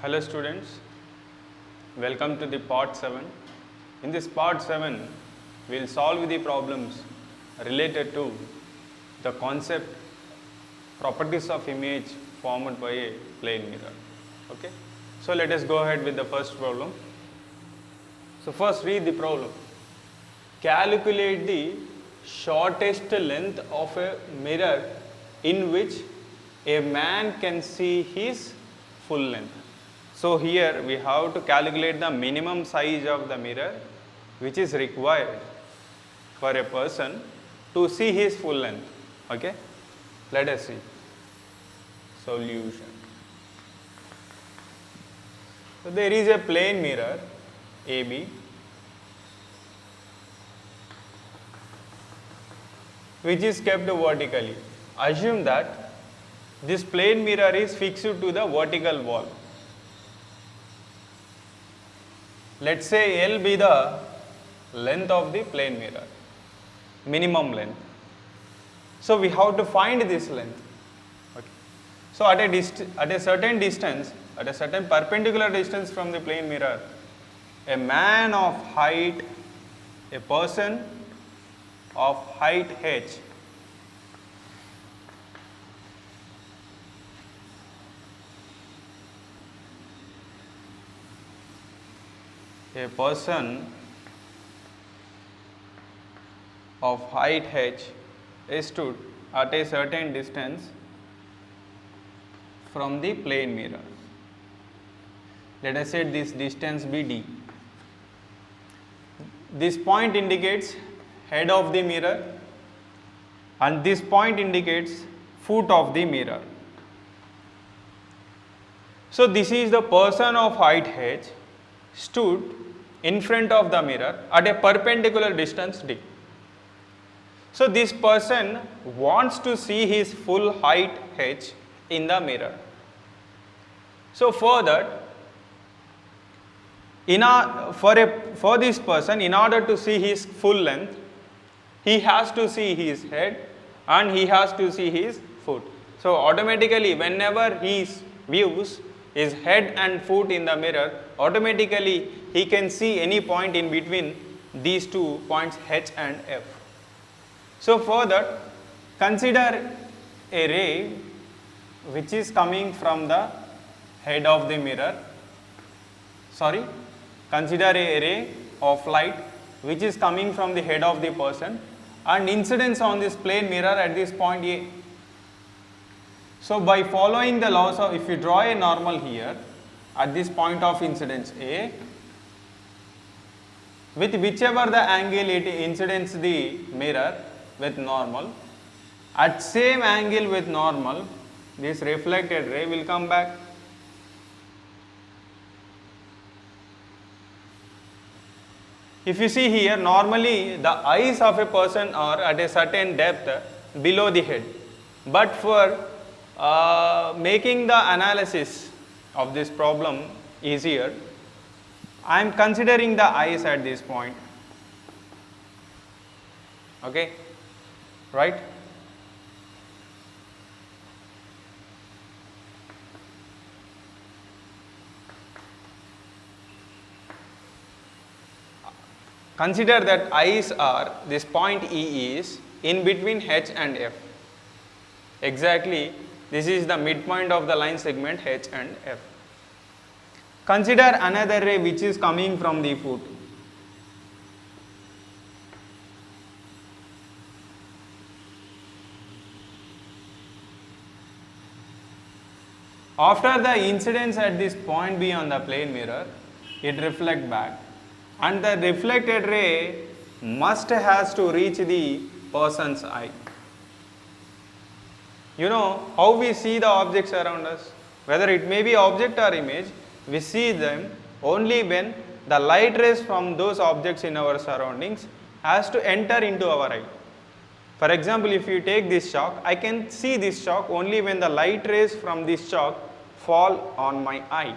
Hello students, welcome to the part 7. In this part 7, we will solve the problems related to the concept properties of image formed by a plane mirror. Okay. So let us go ahead with the first problem. So first read the problem. Calculate the shortest length of a mirror in which a man can see his full length. So here we have to calculate the minimum size of the mirror which is required for a person to see his full length. Okay. Let us see. Solution. So there is a plane mirror AB which is kept vertically. Assume that this plane mirror is fixed to the vertical wall. Let us say L be the length of the plane mirror, minimum length. So we have to find this length. Okay. So at a certain distance, at a certain perpendicular distance from the plane mirror, a man of height, a person of height h a person of height h is stood at a certain distance from the plane mirror. Let us say this distance be d. This point indicates head of the mirror and this point indicates foot of the mirror. So this is the person of height h stood in front of the mirror at a perpendicular distance d. So this person wants to see his full height h in the mirror. So for that, for this person, in order to see his full length, he has to see his head and he has to see his foot. So automatically whenever he views his head and foot in the mirror, automatically he can see any point in between these two points h and f. So for that, consider a ray which is coming from the head of the mirror. Consider a ray of light which is coming from the head of the person and incidence on this plane mirror at this point A. So by following the laws of, if you draw a normal here at this point of incidence A, with whichever the angle it incidents the mirror with normal, at same angle with normal, this reflected ray will come back. If you see here, normally the eyes of a person are at a certain depth below the head, but for making the analysis of this problem easier, I am considering the eyes at this point. Okay, right? Consider that eyes are, this point E is in between H and F. Exactly, this is the midpoint of the line segment H and F. Consider another ray which is coming from the foot. After the incidence at this point B on the plane mirror, it reflects back. And the reflected ray has to reach the person's eye. You know how we see the objects around us, whether it may be object or image, we see them only when the light rays from those objects in our surroundings has to enter into our eye. For example, if you take this chalk, I can see this chalk only when the light rays from this chalk fall on my eye.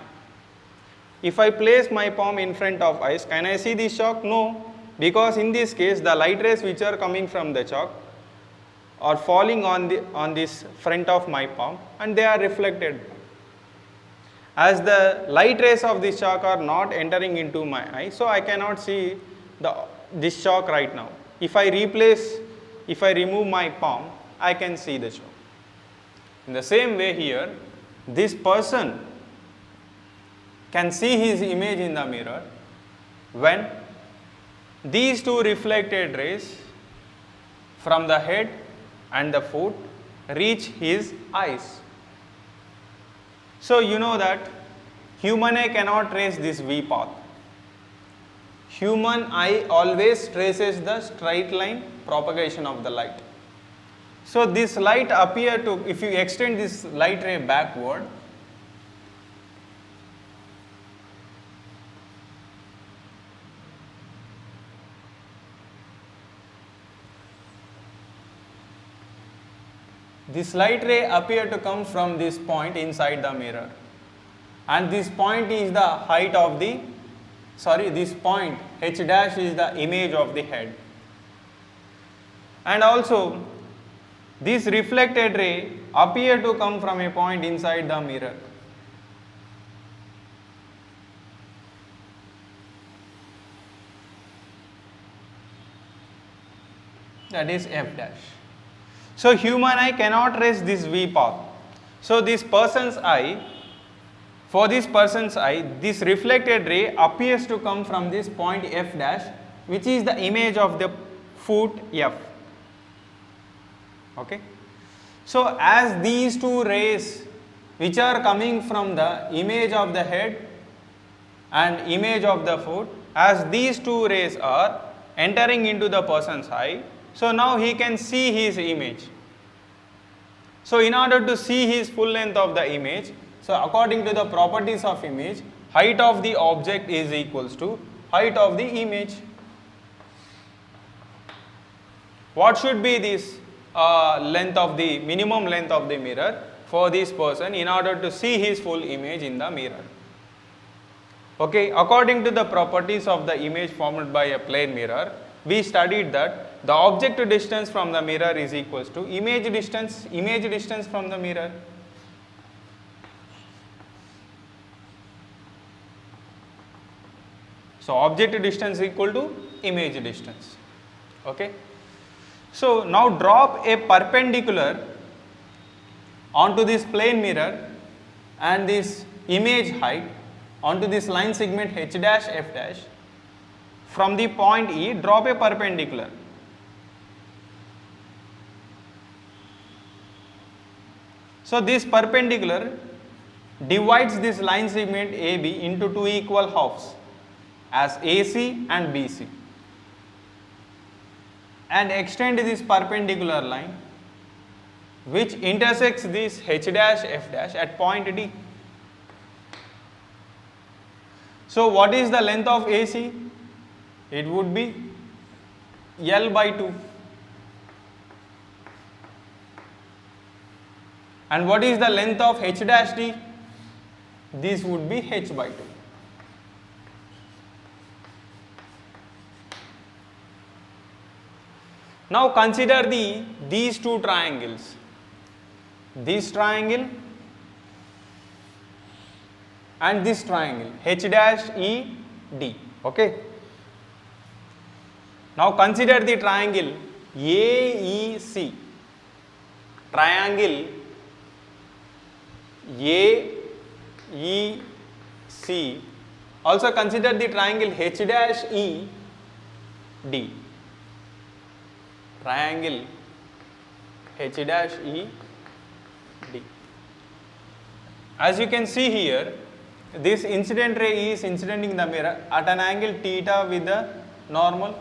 If I place my palm in front of eyes, can I see this chalk? No, because in this case the light rays which are coming from the chalk are falling on this front of my palm and they are reflected. As the light rays of this chalk are not entering into my eye, so I cannot see this chalk right now. If I remove my palm, I can see the chalk. In the same way here, this person can see his image in the mirror when these two reflected rays from the head and the foot reach his eyes. So you know that human eye cannot trace this V path. Human eye always traces the straight line propagation of the light. So this light appear to, if you extend this light ray backward, this light ray appear to come from this point inside the mirror, and this point is the height of the, this point H dash is the image of the head, and also this reflected ray appear to come from a point inside the mirror. That is F dash. So human eye cannot trace this V path. So this person's eye, for this person's eye, this reflected ray appears to come from this point F dash, which is the image of the foot F. Okay. So as these two rays which are coming from the image of the head and image of the foot, as these two rays are entering into the person's eye, so now he can see his image. So in order to see his full length of the image, so according to the properties of image, height of the object is equals to height of the image. What should be this length of the minimum length of the mirror for this person in order to see his full image in the mirror? Okay, according to the properties of the image formed by a plane mirror, we studied that the object distance from the mirror is equals to image distance from the mirror. So object distance equal to image distance. Okay. So now drop a perpendicular onto this plane mirror and this image height onto this line segment H dash F dash. From the point E, drop a perpendicular. So this perpendicular divides this line segment AB into two equal halves as AC and BC, and extend this perpendicular line which intersects this H dash F dash at point D. So what is the length of AC? It would be L by 2. And what is the length of H dash D? This would be H by 2. Now consider these two triangles. This triangle and this triangle H dash E D. Okay. Now consider the triangle AEC. Triangle AEC. Also consider the triangle H dash E D. Triangle H dash E D. As you can see here, this incident ray is incidenting in the mirror at an angle theta with the normal.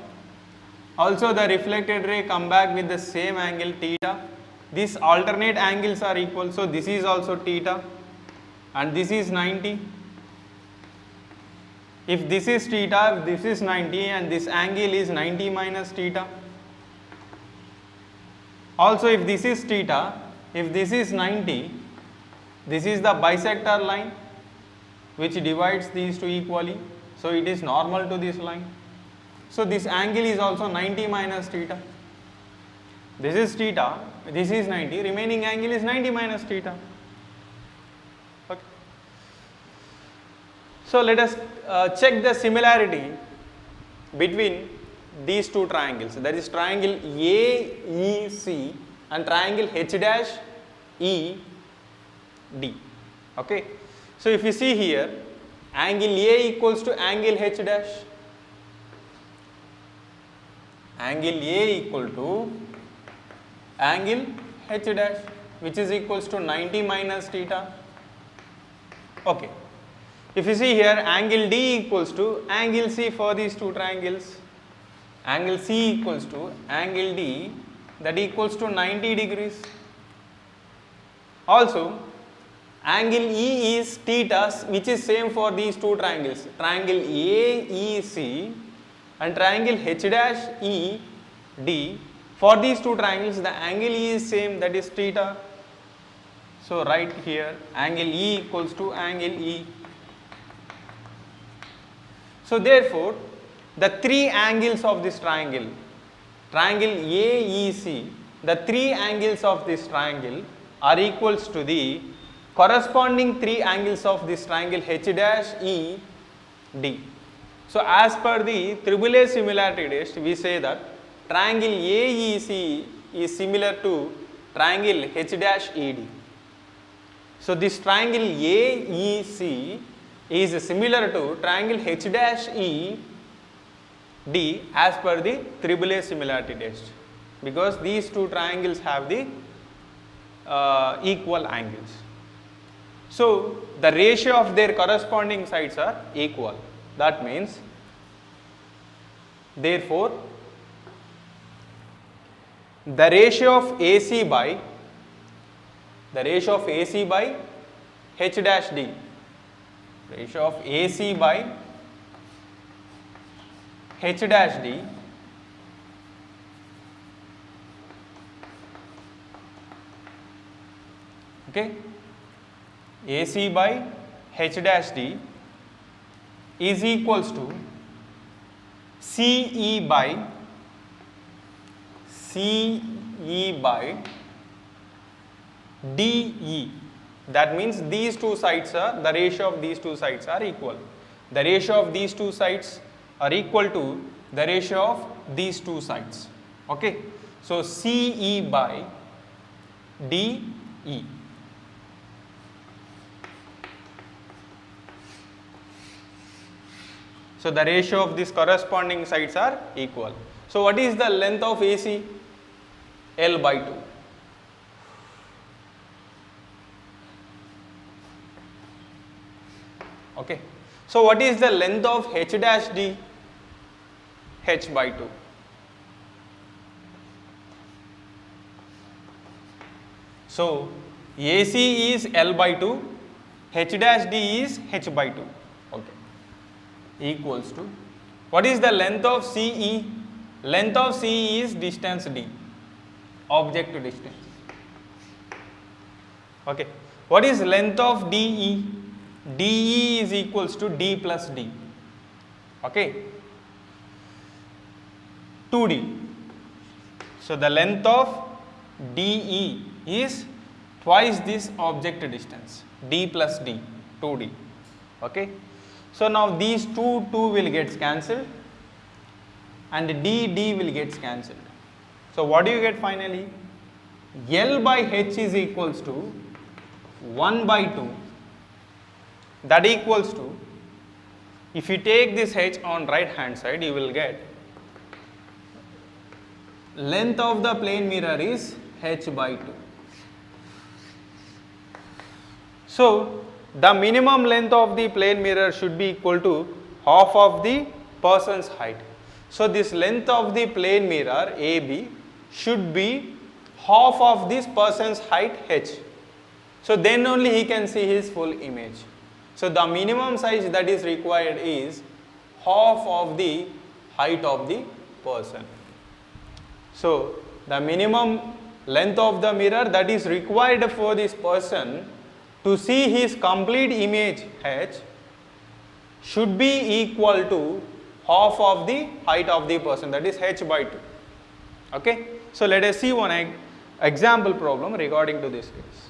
Also the reflected ray come back with the same angle theta. These alternate angles are equal, so this is also theta and this is 90. If this is theta, this is 90 and this angle is 90 minus theta. Also if this is theta, if this is 90, this is the bisector line which divides these two equally, so it is normal to this line. So this angle is also 90 minus theta. This is theta, this is 90, remaining angle is 90 minus theta. Okay. So let us check the similarity between these two triangles, that is triangle AEC and triangle H-ED. Okay. So if you see here, angle A equals to angle H dash, angle A equal to angle H dash, which is equals to 90 minus theta. Okay. If you see here, angle D equals to angle C for these two triangles. Angle C equals to angle D, that equals to 90 degrees. Also, angle E is theta, which is same for these two triangles, triangle AEC and triangle H-ED. For these two triangles, the angle E is same, that is theta. So write here angle E equals to angle E. So therefore, the three angles of this triangle, triangle AEC, the three angles of this triangle are equals to the corresponding three angles of this triangle H-ED. So as per the AAA similarity test, we say that triangle AEC is similar to triangle H-ED. So this triangle AEC is similar to triangle H-ED as per the AAA similarity test, because these two triangles have the equal angles. So the ratio of their corresponding sides are equal. That means, therefore, the ratio of AC by H-D, ratio of AC by H-D okay, AC by H-D is equals to CE by DE. That means these two sides are, the ratio of these two sides are equal. The ratio of these two sides are equal to the ratio of these two sides. Okay. So CE by DE. So the ratio of these corresponding sides are equal. So what is the length of AC? L by 2. Okay. So what is the length of H-D? H by 2. So AC is L by 2, H-D is H by 2. Okay. Equals to, what is the length of CE? Length of CE is distance D, object distance. Okay. What is length of DE? DE is equals to D plus D. Okay. 2D. So the length of DE is twice this object distance, D plus D, 2D. Okay. So now these two will get cancelled and D will get cancelled. So what do you get finally? L by H is equals to 1 by 2. That equals to, if you take this H on right hand side, you will get length of the plane mirror is H by 2. So the minimum length of the plane mirror should be equal to half of the person's height. So this length of the plane mirror AB should be half of this person's height H. So then only he can see his full image. So the minimum size that is required is half of the height of the person. So the minimum length of the mirror that is required for this person to see his complete image H should be equal to half of the height of the person, that is H by 2. Okay. So let us see one example problem regarding to this case.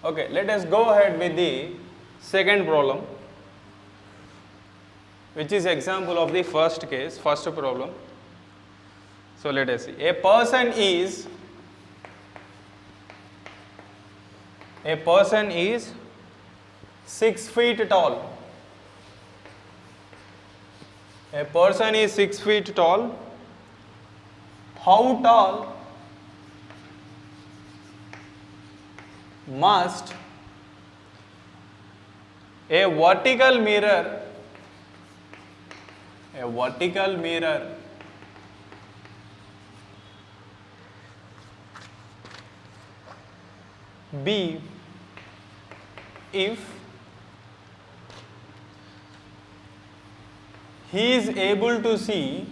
Okay, let us go ahead with the second problem, which is example of the first case, first problem. So let us see. A person is 6 feet tall. A person is 6 feet tall. How tall must a vertical mirror be if he is able to see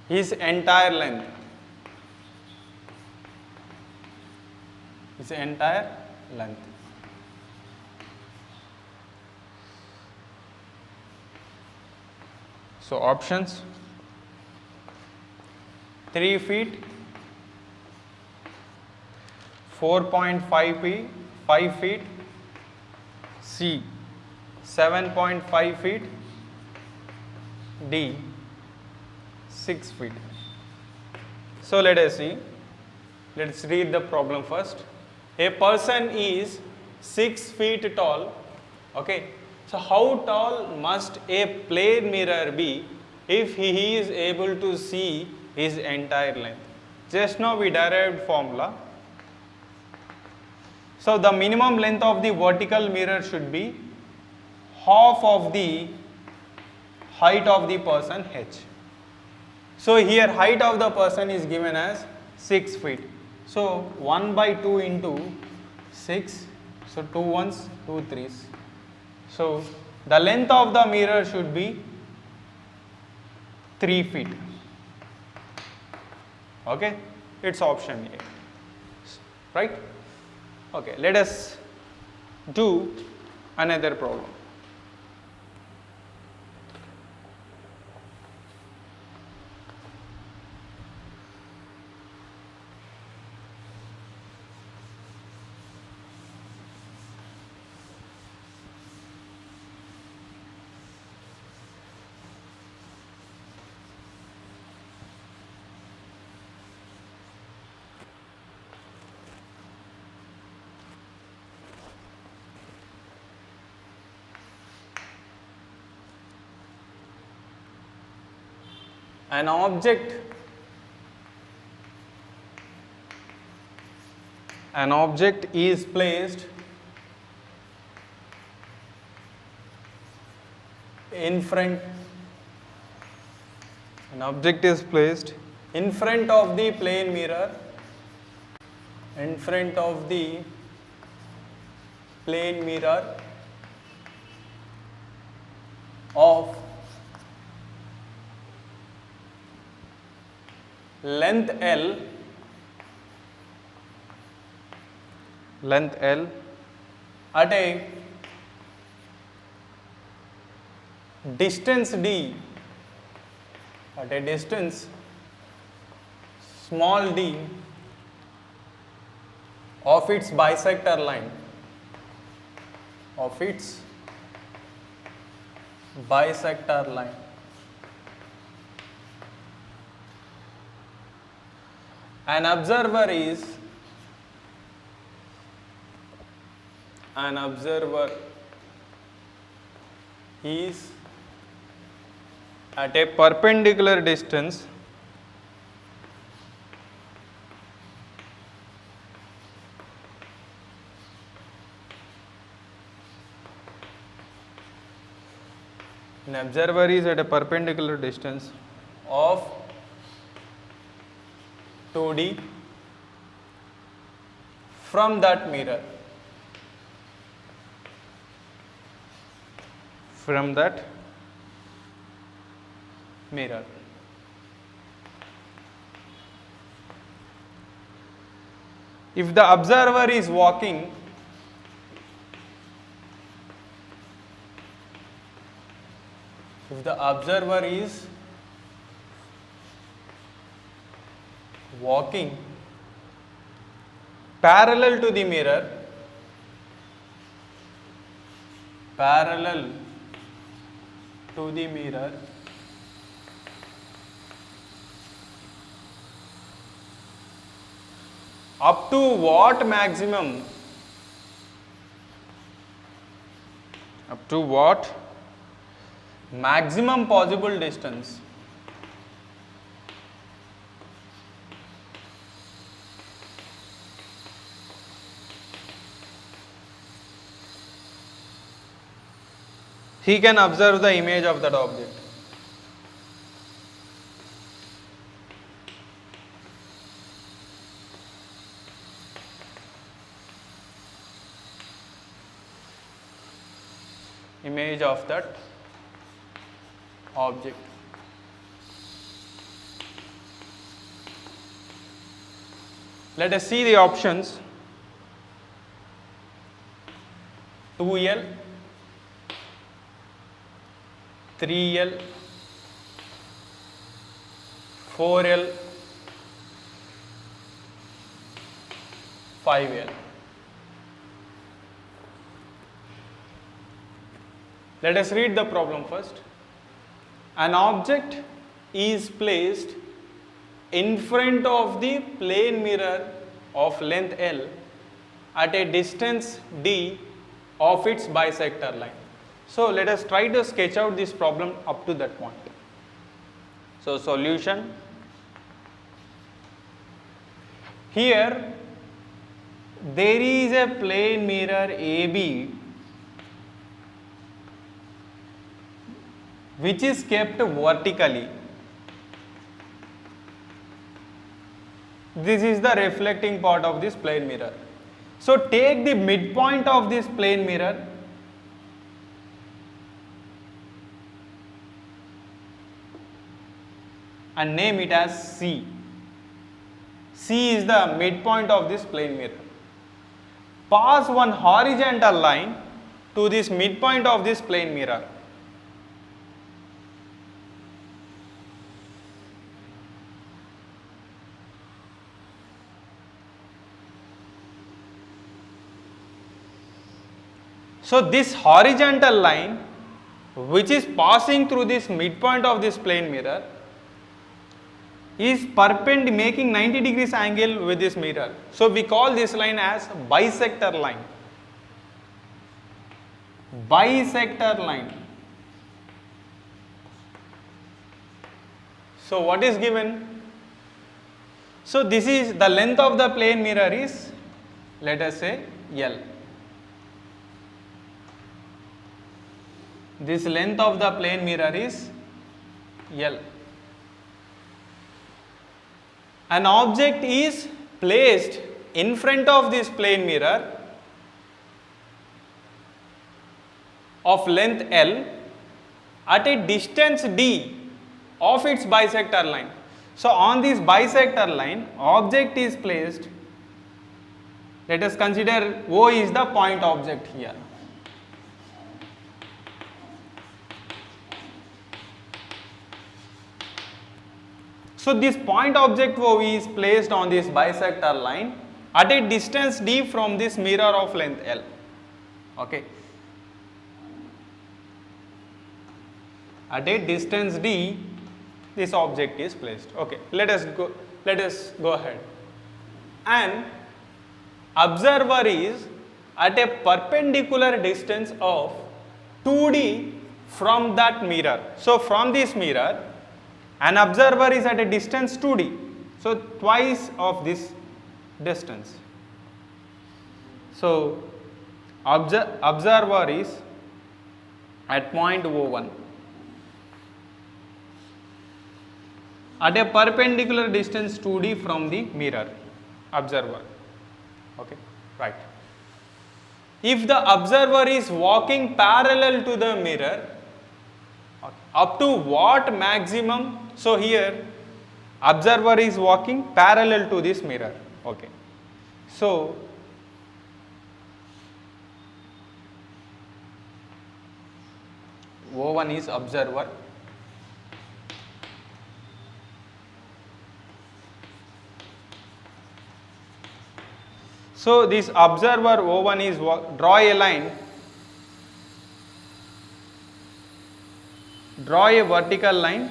his entire length. So options: 3 feet, 4.5 feet, C 7.5 feet, D 6 feet. So let us see. Let's read the problem first. A person is 6 feet tall. Okay. So how tall must a plane mirror be if he is able to see his entire length? Just now we derived formula. So the minimum length of the vertical mirror should be half of the height of the person h. So here height of the person is given as 6 feet. So 1 by 2 into 6. So 2 ones, 2 threes. So the length of the mirror should be 3 feet. Okay, it's option A, right? Okay, let us do another problem. An object is placed in front of the plane mirror of length L at a distance D, small d of its bisector line, An observer is at a perpendicular distance of 2D from that mirror. If the observer is walking walking parallel to the mirror, parallel to the mirror, up to what maximum? Up to what maximum possible distance? He can observe the image of that object. Image of that object. Let us see the options. 2L, 3L, 4L, 5L. Let us read the problem first. An object is placed in front of the plane mirror of length L at a distance D of its bisector line. So let us try to sketch out this problem up to that point. So solution. Here there is a plane mirror AB which is kept vertically. This is the reflecting part of this plane mirror. So take the midpoint of this plane mirror and name it as C. C is the midpoint of this plane mirror. Pass one horizontal line to this midpoint of this plane mirror. So this horizontal line which is passing through this midpoint of this plane mirror is perpendicular, making 90 degrees angle with this mirror. So we call this line as bisector line. Bisector line. So what is given? So this is the length of the plane mirror is, let us say, L. This length of the plane mirror is L. An object is placed in front of this plane mirror of length L at a distance D of its bisector line. So on this bisector line, object is placed. Let us consider O is the point object here. So this point object OV is placed on this bisector line at a distance D from this mirror of length L. Okay. At a distance D, this object is placed. Okay. Let us go ahead. An observer is at a perpendicular distance of 2D from that mirror. So from this mirror, an observer is at a distance 2D, so twice of this distance. So observer is at point O1 at a perpendicular distance 2D from the mirror, observer. Okay, right. If the observer is walking parallel to the mirror, up to what maximum? So here observer is walking parallel to this mirror. Okay. So O1 is observer. So this observer O1 is draw a line, draw a vertical line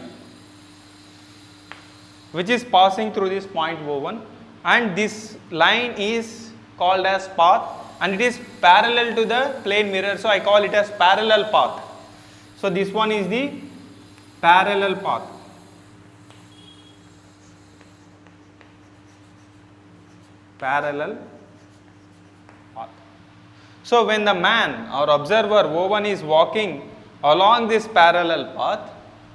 which is passing through this point O1, and this line is called as path and it is parallel to the plane mirror, so I call it as parallel path. So this one is the parallel path. Parallel path. So when the man or observer O1 is walking along this parallel path,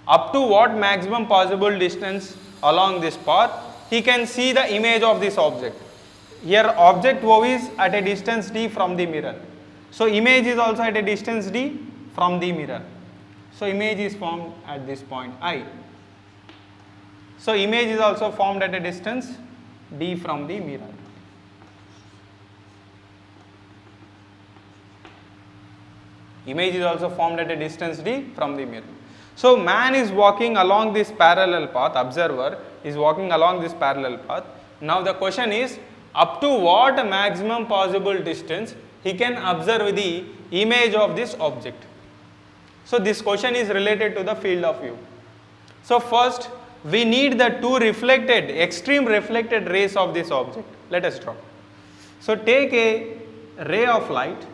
up to what maximum possible distance along this path, he can see the image of this object. Here object O is at a distance d from the mirror. So image is also at a distance d from the mirror. So image is formed at this point I. So image is also formed at a distance d from the mirror. Image is also formed at a distance d from the mirror. So man is walking along this parallel path, observer is walking along this parallel path. Now the question is, up to what maximum possible distance he can observe the image of this object. So this question is related to the field of view. So first we need the two reflected, extreme reflected rays of this object. Let us draw. So take a ray of light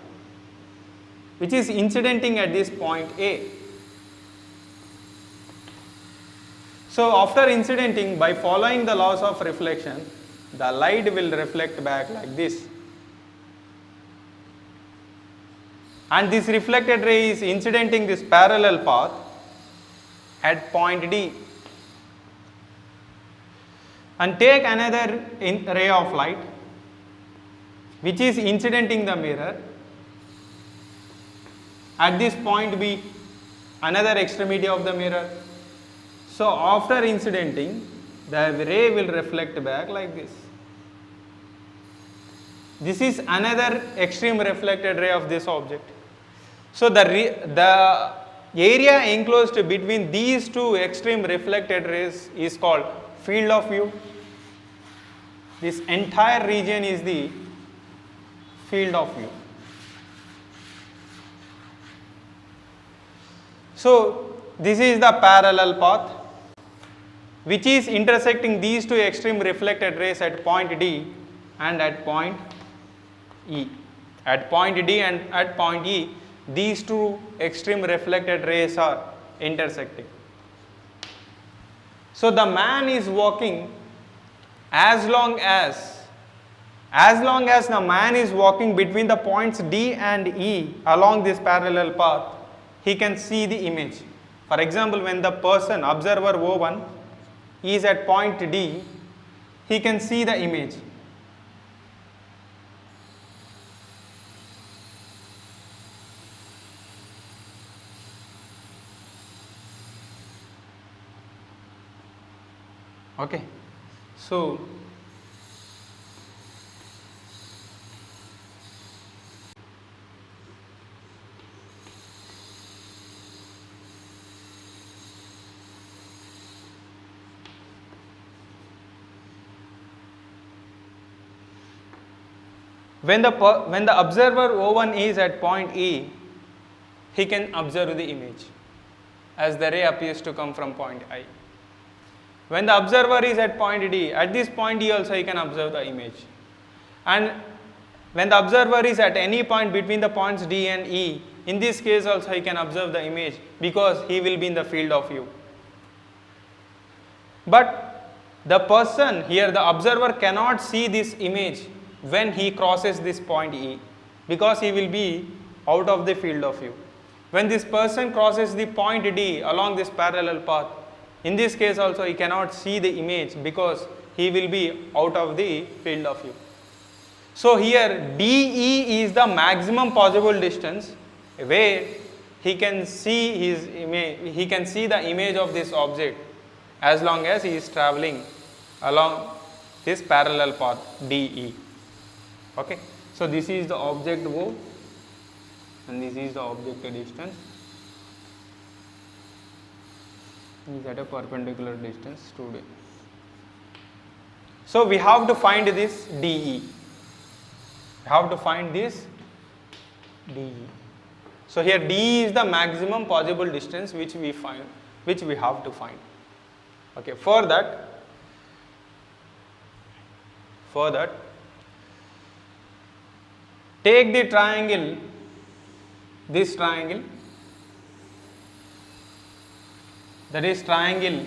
which is incidenting at this point A. So after incidenting, by following the laws of reflection, the light will reflect back like this. And this reflected ray is incidenting this parallel path at point D. And take another ray of light which is incidenting the mirror at this point B, another extremity of the mirror. So after incidenting, the ray will reflect back like this. This is another extreme reflected ray of this object. So the area enclosed between these two extreme reflected rays is called field of view. This entire region is the field of view. So this is the parallel path which is intersecting these two extreme reflected rays at point D and at point E. At point D and at point E, these two extreme reflected rays are intersecting. So the man is walking as long as the man is walking between the points D and E along this parallel path, he can see the image. For example, when the person, observer O1, is at point D, he can see the image. Okay. So when the observer O1 is at point E, he can observe the image as the ray appears to come from point I. When the observer is at point D, at this point D also he can observe the image. And when the observer is at any point between the points D and E, in this case also he can observe the image because he will be in the field of view. But the person here, the observer, cannot see this image when he crosses this point E because he will be out of the field of view. When this person crosses the point D along this parallel path, in this case also he cannot see the image because he will be out of the field of view. So here DE is the maximum possible distance where he can see his image, he can see the image of this object as long as he is traveling along this parallel path DE. Okay. So this is the object O and this is the object distance. Is at a perpendicular distance to D. So we have to find this DE. You have to find this DE. So here DE is the maximum possible distance which we have to find. Okay, for that take the triangle, this triangle, that is triangle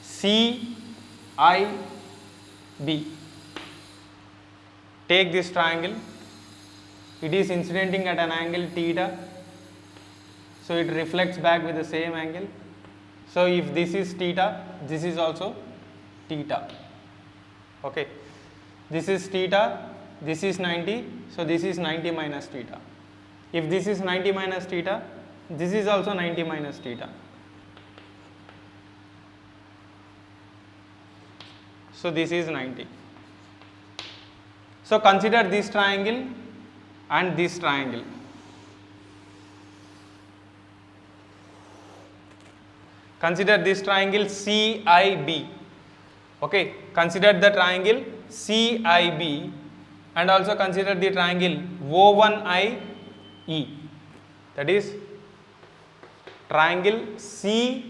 CIB. Take this triangle, it is incidenting at an angle theta, so it reflects back with the same angle. So if this is theta, this is also theta. Okay, this is theta, this is 90, so this is 90 minus theta. If this is 90 minus theta, this is also 90 minus theta. So this is 90. So consider this triangle and this triangle. Consider this triangle CIB. Okay, consider the triangle CIB and also consider the triangle O1IE. That is triangle CIB.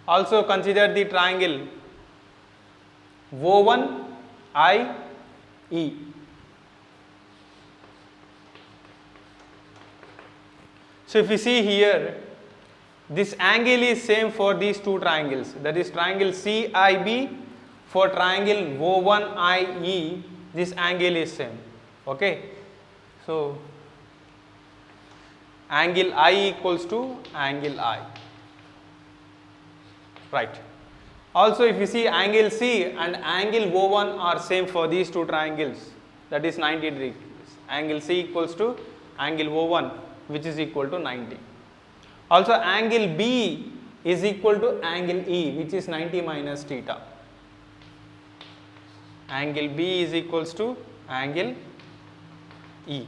Also consider the triangle O1IE. So if you see here, this angle is same for these two triangles, that is triangle CIB for triangle O1IE, this angle is same. Okay, so angle I equals to angle I. Right. Also if you see angle C and angle O1 are same for these two triangles, that is 90 degrees. Angle C equals to angle O1, which is equal to 90. Also angle B is equal to angle E, which is 90 minus theta. Angle B is equals to angle E.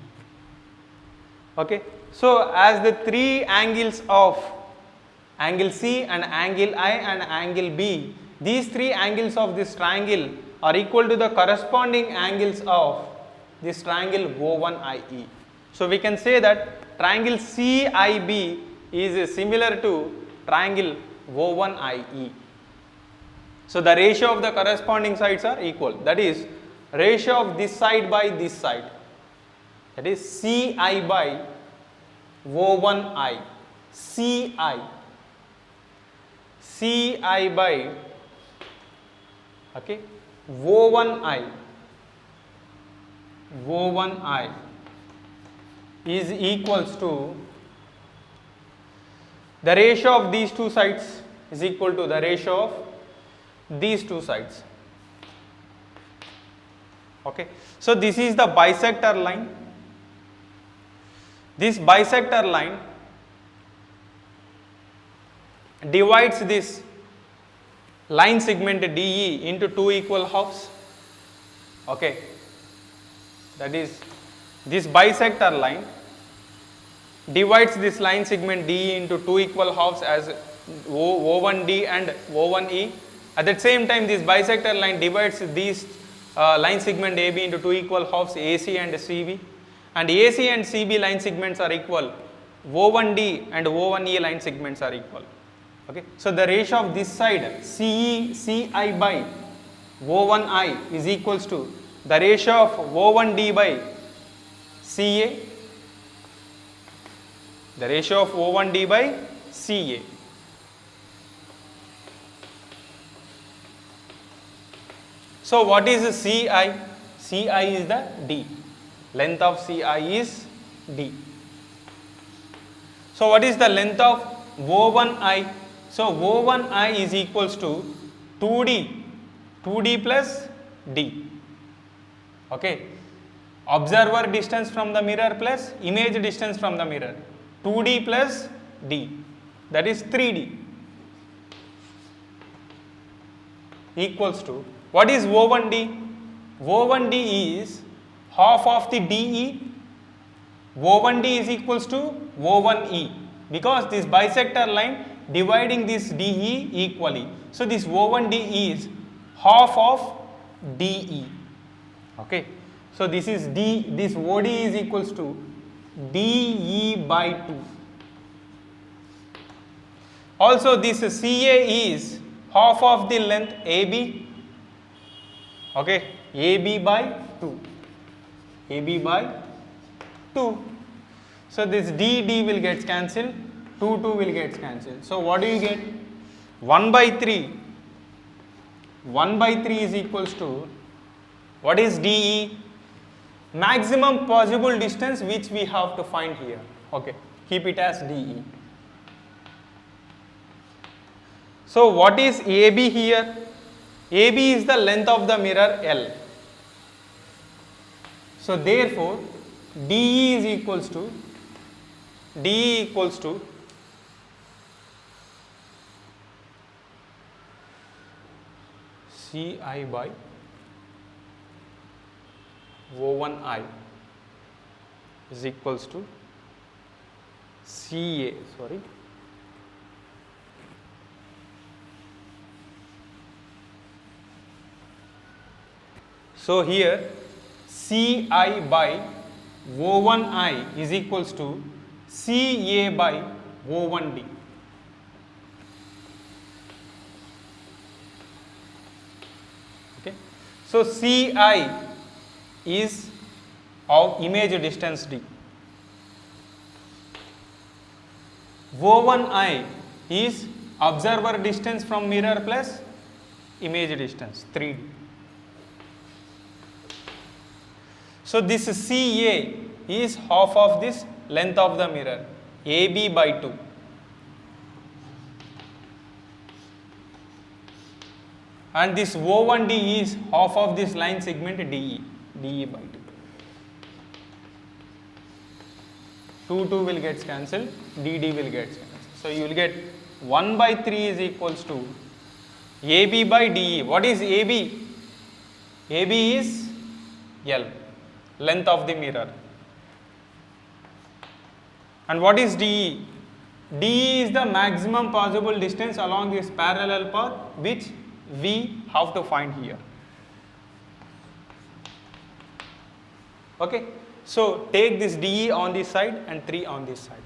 Okay. So as the three angles of angle C and angle I and angle B, these three angles of this triangle are equal to the corresponding angles of this triangle O1IE. So we can say that triangle CIB is similar to triangle O1IE. So the ratio of the corresponding sides are equal, that is ratio of this side by this side, that is CI by O1I, CI by okay O1I is equals to the ratio of these two sides is equal to the ratio of these two sides. Okay. So this is the bisector line. This bisector line divides this line segment DE into two equal halves. Okay, that is this bisector line divides this line segment DE into two equal halves as O1D and O1E. At the same time, this bisector line divides these line segment AB into two equal halves AC and CB, and AC and CB line segments are equal, O1D and O1E line segments are equal. Okay. So the ratio of this side CI by O1I is equals to the ratio of O1D by CA, the ratio of O1D by CA. So what is CI? CI is the D. Length of CI is D. So what is the length of O1I? So O1I is equals to 2D plus D. Okay. Observer distance from the mirror plus image distance from the mirror. 2D plus D, that is 3D, equals to, what is O1D? O1D is half of the DE. O1D is equals to O1E, because this bisector line dividing this DE equally. So this O1D is half of DE. Okay. So this is this OD is equals to DE by 2. Also this CA is half of the length AB. Okay, AB by 2. AB by 2. So this D will get cancelled, 2 will get cancelled. So what do you get? 1 by 3. 1 by 3 is equals to, what is DE? Maximum possible distance which we have to find here. Okay, keep it as DE. So what is AB here? AB is the length of the mirror L. So therefore DE is equals to CI by O1I is equals to CA, sorry, so here CI by O1I is equals to CA by O1D. Okay. So CI is of image distance D. O1I is observer distance from mirror plus image distance 3D. So this CA is half of this length of the mirror AB by 2. And this O1D is half of this line segment DE by 2. 2 will get cancelled, DD will get cancelled. So you will get 1 by 3 is equals to AB by DE. What is AB? AB is L, length of the mirror. And what is DE? DE is the maximum possible distance along this parallel path which we have to find here. Okay. So take this DE on this side and 3 on this side.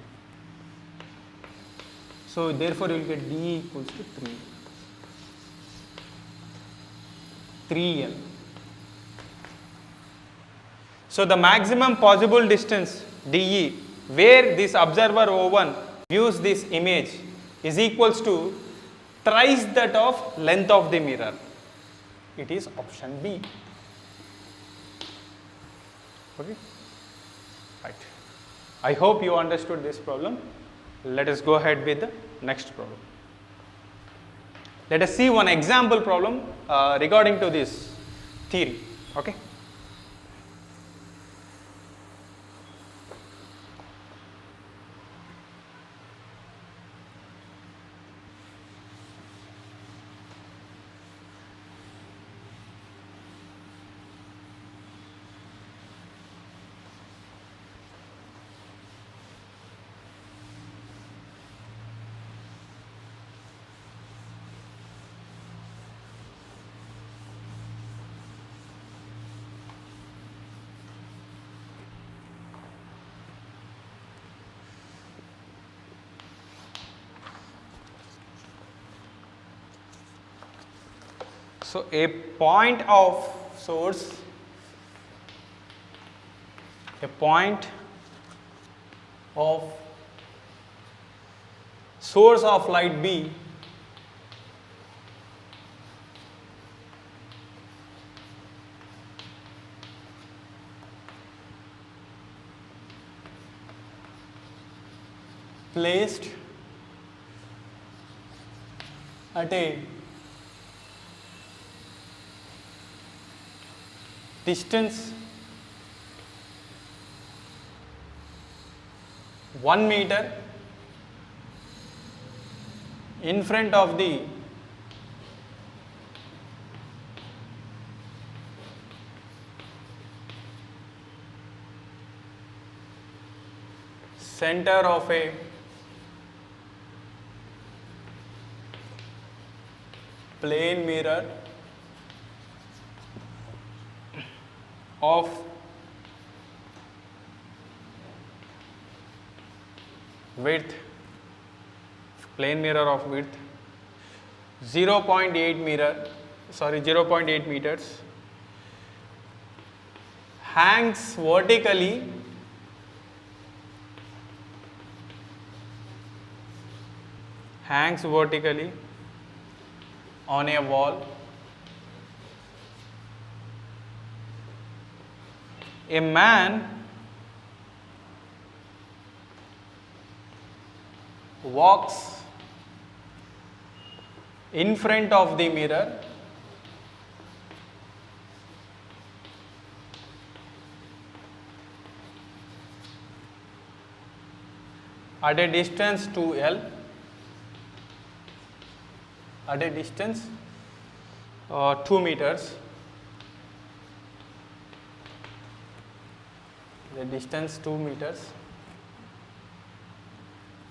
So therefore you will get DE equals to 3L. So the maximum possible distance DE where this observer O1 views this image is equals to thrice that of length of the mirror. It is option B. Okay. Right. I hope you understood this problem. Let us go ahead with the next problem. Let us see one example problem regarding to this theory. Okay. So a point of source, of light B placed at a distance 1 meter in front of the center of a plane mirror of width, plane mirror of width 0.8 meters, hangs vertically on a wall. A man walks in front of the mirror at a distance 2L, at a distance 2 meters, the distance 2 meters.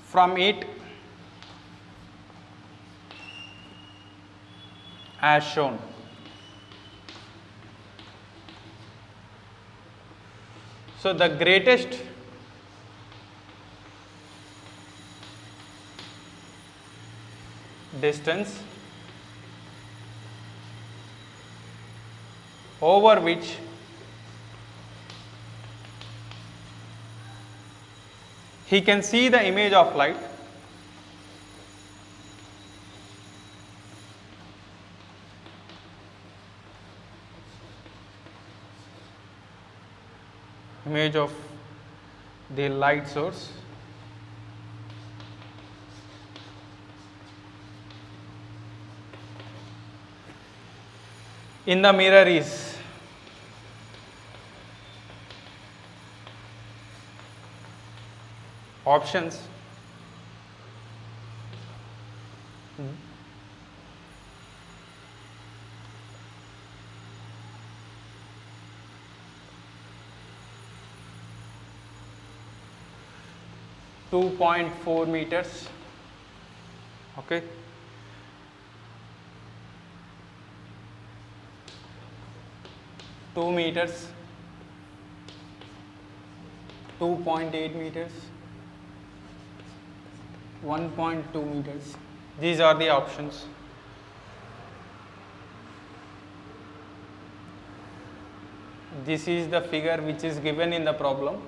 From it, as shown. So the greatest distance over which he can see the image of light source in the mirror is options 2.4 meters, okay, 2 meters, 2.8 meters, 1.2 meters. These are the options. This is the figure which is given in the problem.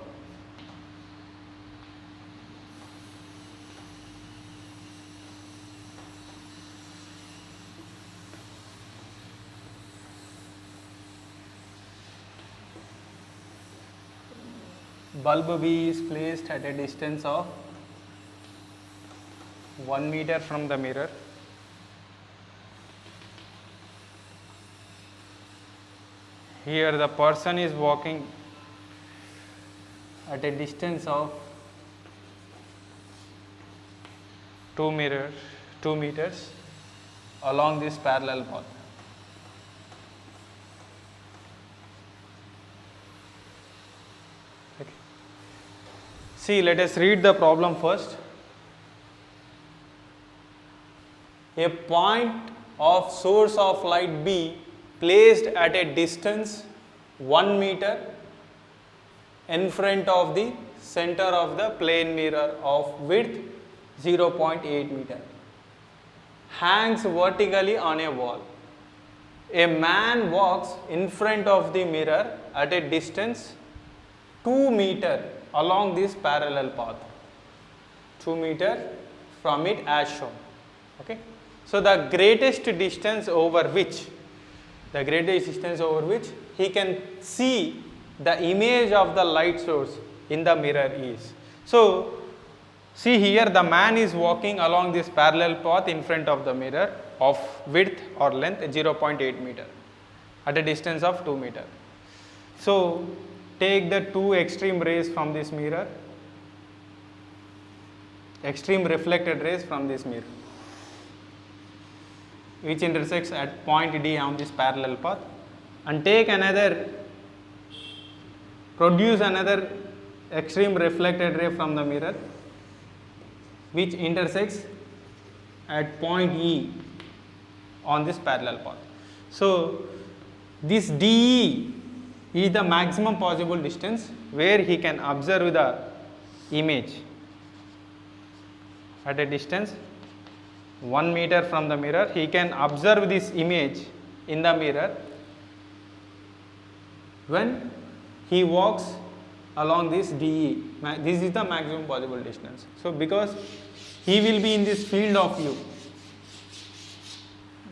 Bulb B is placed at a distance of 1 meter from the mirror. Here the person is walking at a distance of 2 meters along this parallel path. Okay. See, let us read the problem first. A point of source of light B placed at a distance 1 meter in front of the center of the plane mirror of width 0.8 meter, hangs vertically on a wall. A man walks in front of the mirror at a distance 2 meter along this parallel path, 2 meter from it as shown. Okay. So the greatest distance over which he can see the image of the light source in the mirror is. So see here, the man is walking along this parallel path in front of the mirror of width or length 0.8 meter at a distance of 2 meter. So take the two extreme rays from this mirror, extreme reflected rays from this mirror, which intersects at point D on this parallel path, and produce another extreme reflected ray from the mirror which intersects at point E on this parallel path. So this DE is the maximum possible distance where he can observe the image at a distance 1 meter from the mirror. He can observe this image in the mirror when he walks along this DE. This is the maximum possible distance. So because he will be in this field of view,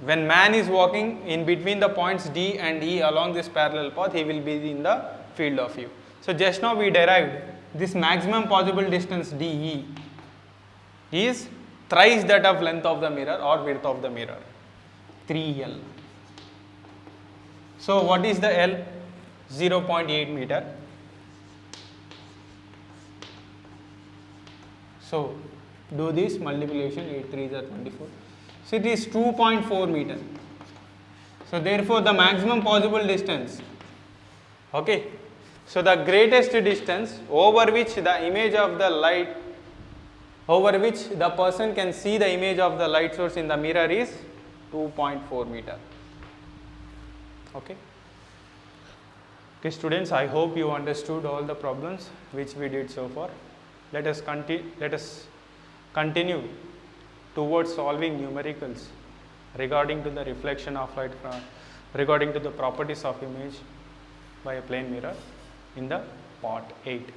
when man is walking in between the points D and E along this parallel path, he will be in the field of view. So just now we derived this maximum possible distance DE is thrice that of length of the mirror or width of the mirror, 3L. So what is the L? 0.8 meter. So do this multiplication, 8 3s are 24. So it is 2.4 meter. So therefore the maximum possible distance, okay. So the greatest distance over which the image of the light, over which the person can see the image of the light source in the mirror is 2.4 meter. Okay. Okay students, I hope you understood all the problems which we did so far. Let us continue towards solving numericals regarding to the reflection of light regarding to the properties of image by a plane mirror in the part 8.